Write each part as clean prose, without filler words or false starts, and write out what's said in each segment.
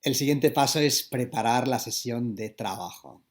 El siguiente paso es preparar la sesión de trabajo.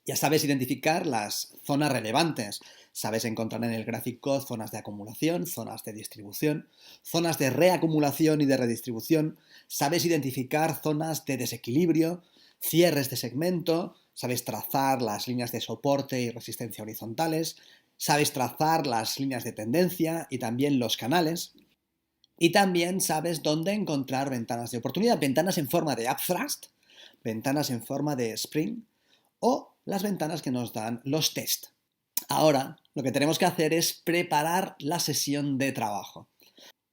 Ya sabes identificar las zonas relevantes. Sabes encontrar en el gráfico zonas de acumulación, zonas de distribución, zonas de reacumulación y de redistribución. Sabes identificar zonas de desequilibrio, cierres de segmento. Sabes trazar las líneas de soporte y resistencia horizontales. Sabes trazar las líneas de tendencia y también los canales. Y también sabes dónde encontrar ventanas de oportunidad, ventanas en forma de upthrust, ventanas en forma de spring o las ventanas que nos dan los test. Ahora, lo que tenemos que hacer es preparar la sesión de trabajo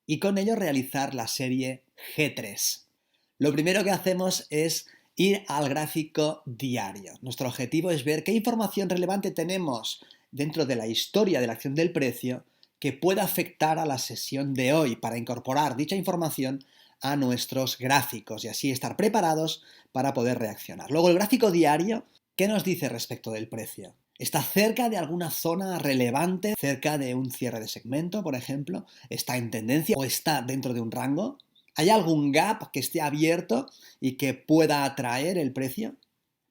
y con ello realizar la serie G3. Lo primero que hacemos es ir al gráfico diario. Nuestro objetivo es ver qué información relevante tenemos dentro de la historia de la acción del precio que pueda afectar a la sesión de hoy para incorporar dicha información a nuestros gráficos y así estar preparados para poder reaccionar. Luego, el gráfico diario, ¿qué nos dice respecto del precio? ¿Está cerca de alguna zona relevante, cerca de un cierre de segmento, por ejemplo? ¿Está en tendencia o está dentro de un rango? ¿Hay algún gap que esté abierto y que pueda atraer el precio?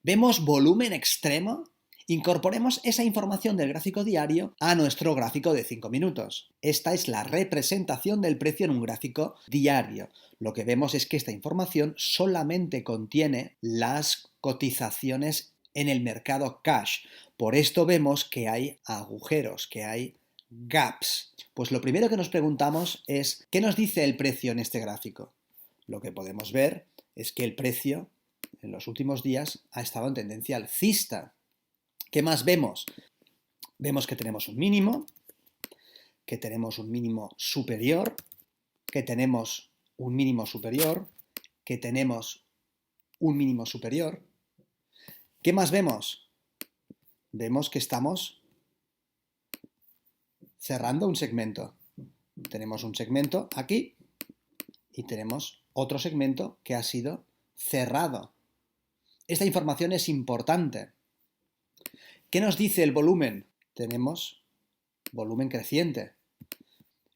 ¿Vemos volumen extremo? Incorporemos esa información del gráfico diario a nuestro gráfico de 5 minutos. Esta es la representación del precio en un gráfico diario. Lo que vemos es que esta información solamente contiene las cotizaciones en el mercado cash. Por esto vemos que hay agujeros, que hay gaps. Pues lo primero que nos preguntamos es, ¿qué nos dice el precio en este gráfico? Lo que podemos ver es que el precio en los últimos días ha estado en tendencia alcista. ¿Qué más vemos? Vemos que tenemos un mínimo, que tenemos un mínimo superior, que tenemos un mínimo superior, que tenemos un mínimo superior. ¿Qué más vemos? Vemos que estamos cerrando un segmento. Tenemos un segmento aquí y tenemos otro segmento que ha sido cerrado. Esta información es importante. ¿Qué nos dice el volumen? Tenemos volumen creciente.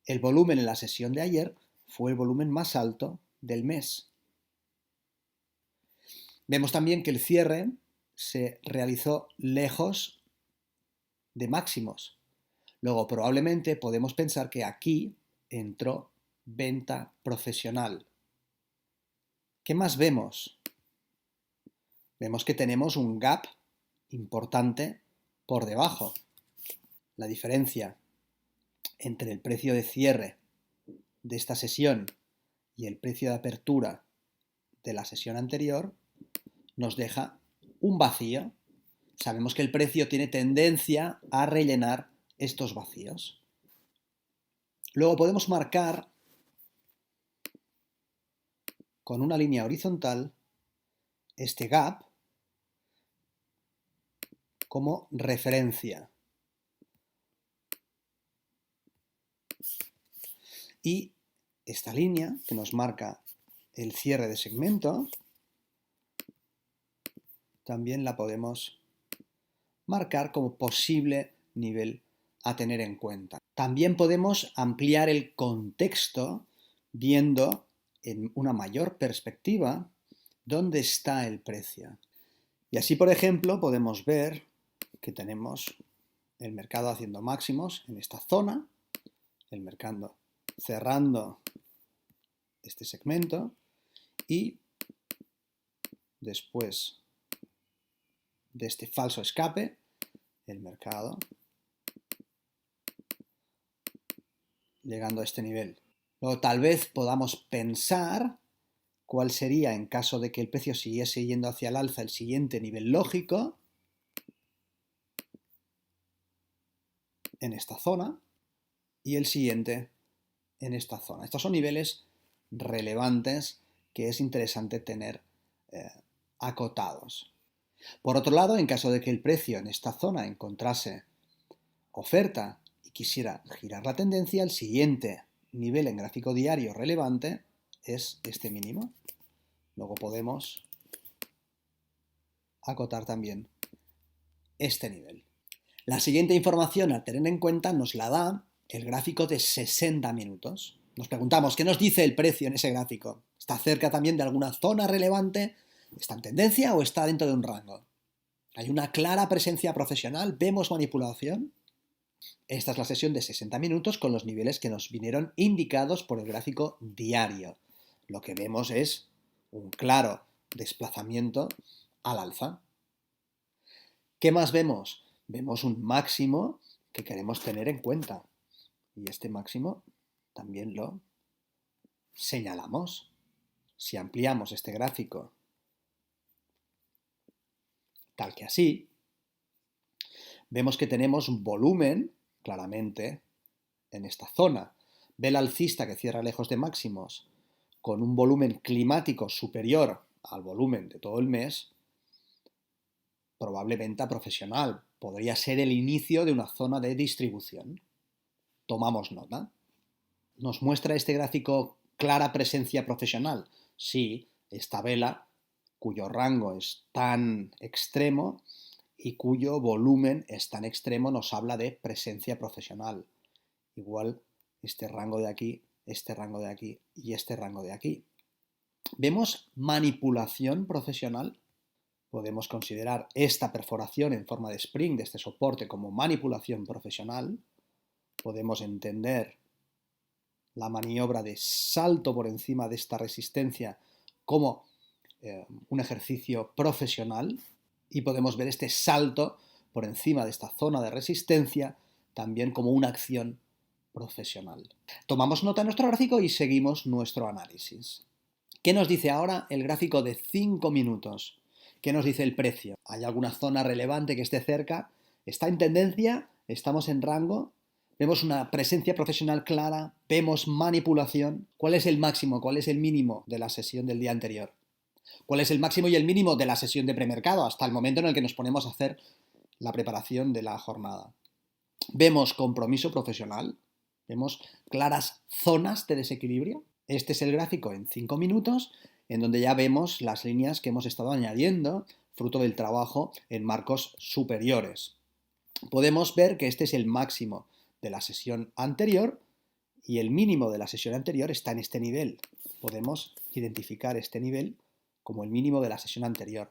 El volumen en la sesión de ayer fue el volumen más alto del mes. Vemos también que el cierre se realizó lejos de máximos. Luego, probablemente podemos pensar que aquí entró venta profesional. ¿Qué más vemos? Vemos que tenemos un gap importante por debajo. La diferencia entre el precio de cierre de esta sesión y el precio de apertura de la sesión anterior nos deja un vacío. Sabemos que el precio tiene tendencia a rellenar estos vacíos. Luego podemos marcar con una línea horizontal este gap como referencia. Y esta línea que nos marca el cierre de segmento también la podemos marcar como posible nivel a tener en cuenta. También podemos ampliar el contexto viendo en una mayor perspectiva dónde está el precio. Y así, por ejemplo, podemos ver que tenemos el mercado haciendo máximos en esta zona, el mercado cerrando este segmento y después de este falso escape, el mercado llegando a este nivel. Luego tal vez podamos pensar cuál sería, en caso de que el precio siguiese yendo hacia el alza, el siguiente nivel lógico en esta zona y el siguiente en esta zona. Estos son niveles relevantes que es interesante tener acotados. Por otro lado, en caso de que el precio en esta zona encontrase oferta y quisiera girar la tendencia, el siguiente nivel en gráfico diario relevante es este mínimo. Luego podemos acotar también este nivel. La siguiente información a tener en cuenta nos la da el gráfico de 60 minutos. Nos preguntamos, ¿qué nos dice el precio en ese gráfico? ¿Está cerca también de alguna zona relevante? ¿Está en tendencia o está dentro de un rango? ¿Hay una clara presencia profesional? ¿Vemos manipulación? Esta es la sesión de 60 minutos con los niveles que nos vinieron indicados por el gráfico diario. Lo que vemos es un claro desplazamiento al alza. ¿Qué más vemos? Vemos un máximo que queremos tener en cuenta. Y este máximo también lo señalamos. Si ampliamos este gráfico tal que así, vemos que tenemos un volumen, claramente, en esta zona. Ve el alcista que cierra lejos de máximos con un volumen climático superior al volumen de todo el mes, probable venta profesional. Podría ser el inicio de una zona de distribución. Tomamos nota. ¿Nos muestra este gráfico clara presencia profesional? Sí, esta vela, cuyo rango es tan extremo y cuyo volumen es tan extremo, nos habla de presencia profesional. Igual este rango de aquí, este rango de aquí y este rango de aquí. ¿Vemos manipulación profesional? Podemos considerar esta perforación en forma de spring de este soporte como manipulación profesional. Podemos entender la maniobra de salto por encima de esta resistencia como un ejercicio profesional y podemos ver este salto por encima de esta zona de resistencia también como una acción profesional. Tomamos nota de nuestro gráfico y seguimos nuestro análisis. ¿Qué nos dice ahora el gráfico de 5 minutos? ¿Qué nos dice el precio? ¿Hay alguna zona relevante que esté cerca? ¿Está en tendencia? ¿Estamos en rango? ¿Vemos una presencia profesional clara? ¿Vemos manipulación? ¿Cuál es el máximo? ¿Cuál es el mínimo de la sesión del día anterior? ¿Cuál es el máximo y el mínimo de la sesión de premercado hasta el momento en el que nos ponemos a hacer la preparación de la jornada? ¿Vemos compromiso profesional? ¿Vemos claras zonas de desequilibrio? Este es el gráfico en 5 minutos, en donde ya vemos las líneas que hemos estado añadiendo, fruto del trabajo en marcos superiores. Podemos ver que este es el máximo de la sesión anterior y el mínimo de la sesión anterior está en este nivel. Podemos identificar este nivel como el mínimo de la sesión anterior.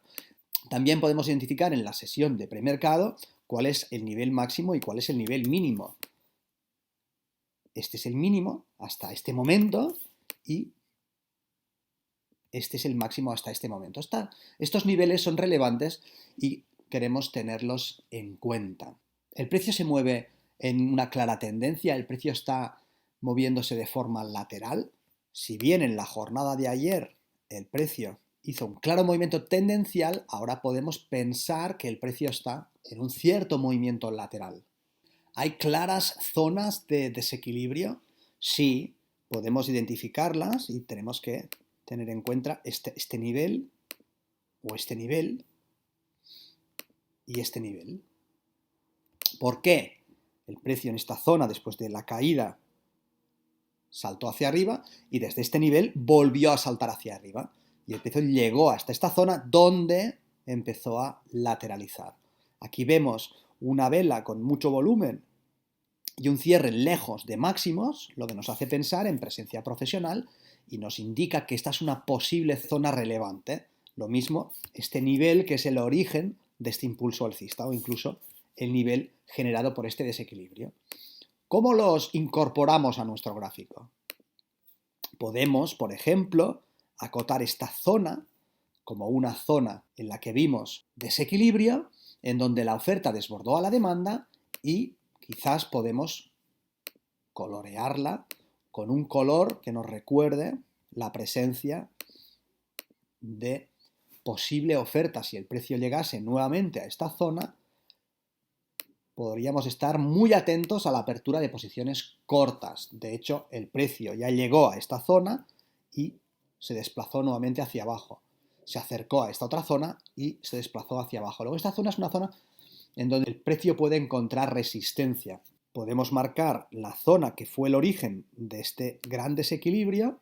También podemos identificar en la sesión de premercado cuál es el nivel máximo y cuál es el nivel mínimo. Este es el mínimo hasta este momento y este es el máximo hasta este momento. Estos niveles son relevantes y queremos tenerlos en cuenta. El precio se mueve en una clara tendencia, el precio está moviéndose de forma lateral. Si bien en la jornada de ayer el precio hizo un claro movimiento tendencial, ahora podemos pensar que el precio está en un cierto movimiento lateral. ¿Hay claras zonas de desequilibrio? Sí, podemos identificarlas y tenemos que tener en cuenta este nivel o este nivel y este nivel. ¿Por qué? El precio en esta zona, después de la caída, saltó hacia arriba y desde este nivel volvió a saltar hacia arriba. Y el precio llegó hasta esta zona donde empezó a lateralizar. Aquí vemos una vela con mucho volumen y un cierre lejos de máximos, lo que nos hace pensar en presencia profesional y nos indica que esta es una posible zona relevante. Lo mismo, este nivel que es el origen de este impulso alcista o incluso el nivel generado por este desequilibrio. ¿Cómo los incorporamos a nuestro gráfico? Podemos, por ejemplo, acotar esta zona como una zona en la que vimos desequilibrio, en donde la oferta desbordó a la demanda y quizás podemos colorearla con un color que nos recuerde la presencia de posible oferta. Si el precio llegase nuevamente a esta zona, podríamos estar muy atentos a la apertura de posiciones cortas. De hecho, el precio ya llegó a esta zona y se desplazó nuevamente hacia abajo. Se acercó a esta otra zona y se desplazó hacia abajo. Luego esta zona es una zona en donde el precio puede encontrar resistencia. Podemos marcar la zona que fue el origen de este gran desequilibrio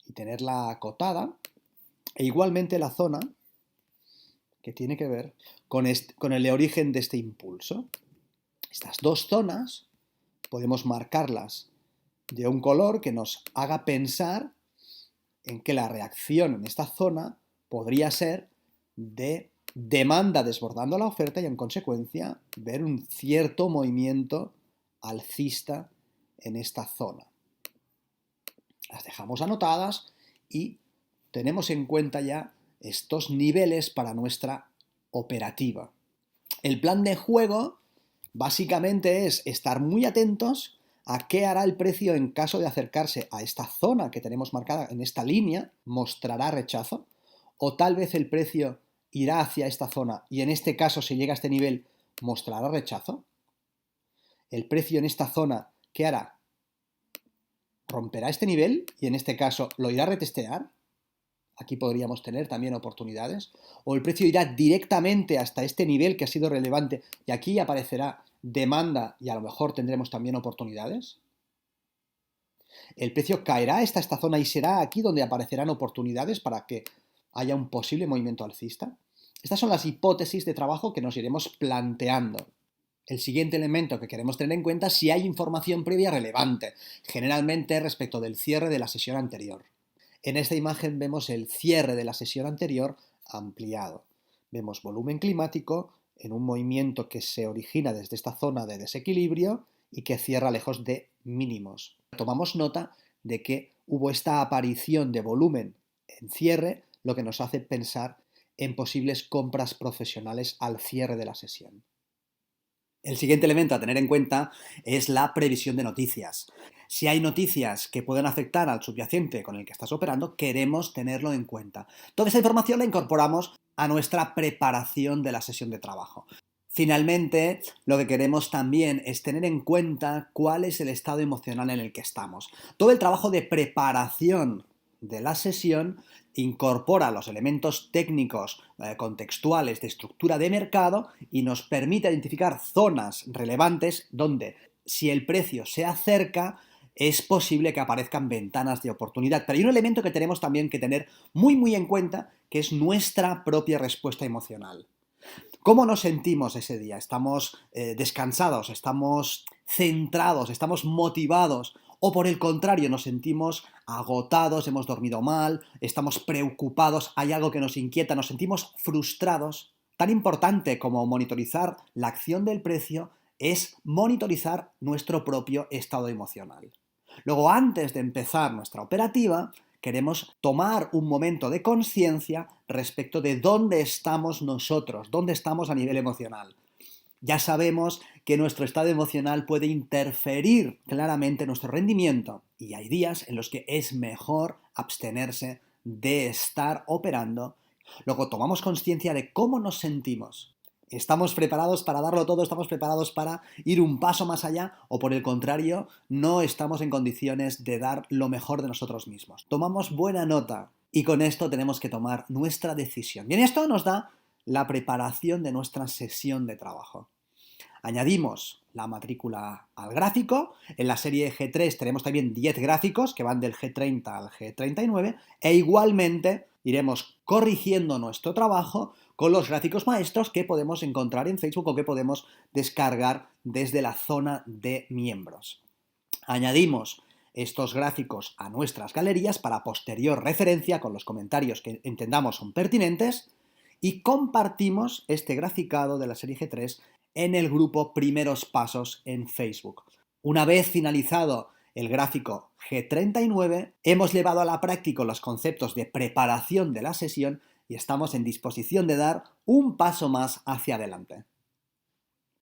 y tenerla acotada, e igualmente la zona que tiene que ver con el origen de este impulso. Estas dos zonas podemos marcarlas de un color que nos haga pensar en que la reacción en esta zona podría ser de demanda desbordando la oferta y en consecuencia ver un cierto movimiento alcista en esta zona. Las dejamos anotadas y tenemos en cuenta ya estos niveles para nuestra operativa. El plan de juego básicamente es estar muy atentos a qué hará el precio en caso de acercarse a esta zona que tenemos marcada en esta línea, mostrará rechazo, o tal vez el precio irá hacia esta zona y en este caso si llega a este nivel mostrará rechazo. El precio en esta zona, ¿qué hará? ¿Romperá este nivel y en este caso lo irá a retestear? Aquí podríamos tener también oportunidades. O el precio irá directamente hasta este nivel que ha sido relevante y aquí aparecerá demanda y a lo mejor tendremos también oportunidades. El precio caerá hasta esta zona y será aquí donde aparecerán oportunidades para que haya un posible movimiento alcista. Estas son las hipótesis de trabajo que nos iremos planteando. El siguiente elemento que queremos tener en cuenta es si hay información previa relevante, generalmente respecto del cierre de la sesión anterior. En esta imagen vemos el cierre de la sesión anterior ampliado. Vemos volumen climático en un movimiento que se origina desde esta zona de desequilibrio y que cierra lejos de mínimos. Tomamos nota de que hubo esta aparición de volumen en cierre, lo que nos hace pensar en posibles compras profesionales al cierre de la sesión. El siguiente elemento a tener en cuenta es la previsión de noticias. Si hay noticias que pueden afectar al subyacente con el que estás operando, queremos tenerlo en cuenta. Toda esta información la incorporamos a nuestra preparación de la sesión de trabajo. Finalmente, lo que queremos también es tener en cuenta cuál es el estado emocional en el que estamos. Todo el trabajo de preparación de la sesión incorpora los elementos técnicos contextuales de estructura de mercado y nos permite identificar zonas relevantes donde, si el precio se acerca, es posible que aparezcan ventanas de oportunidad. Pero hay un elemento que tenemos también que tener muy en cuenta, que es nuestra propia respuesta emocional. ¿Cómo nos sentimos ese día? ¿Estamos descansados? ¿Estamos centrados? ¿Estamos motivados? ¿O por el contrario, nos sentimos agotados, hemos dormido mal, estamos preocupados, hay algo que nos inquieta, nos sentimos frustrados? Tan importante como monitorizar la acción del precio es monitorizar nuestro propio estado emocional. Luego, antes de empezar nuestra operativa, queremos tomar un momento de conciencia respecto de dónde estamos nosotros, dónde estamos a nivel emocional. Ya sabemos que nuestro estado emocional puede interferir claramente en nuestro rendimiento y hay días en los que es mejor abstenerse de estar operando. Luego tomamos conciencia de cómo nos sentimos. ¿Estamos preparados para darlo todo? ¿Estamos preparados para ir un paso más allá? ¿O por el contrario, no estamos en condiciones de dar lo mejor de nosotros mismos? Tomamos buena nota y con esto tenemos que tomar nuestra decisión. Bien, esto nos da la preparación de nuestra sesión de trabajo. Añadimos la matrícula al gráfico. En la serie G3 tenemos también 10 gráficos que van del G30 al G39 e igualmente iremos corrigiendo nuestro trabajo con los gráficos maestros que podemos encontrar en Facebook o que podemos descargar desde la zona de miembros. Añadimos estos gráficos a nuestras galerías para posterior referencia con los comentarios que entendamos son pertinentes y compartimos este graficado de la serie G3 en el grupo Primeros Pasos en Facebook. Una vez finalizado el gráfico G39, hemos llevado a la práctica los conceptos de preparación de la sesión y estamos en disposición de dar un paso más hacia adelante.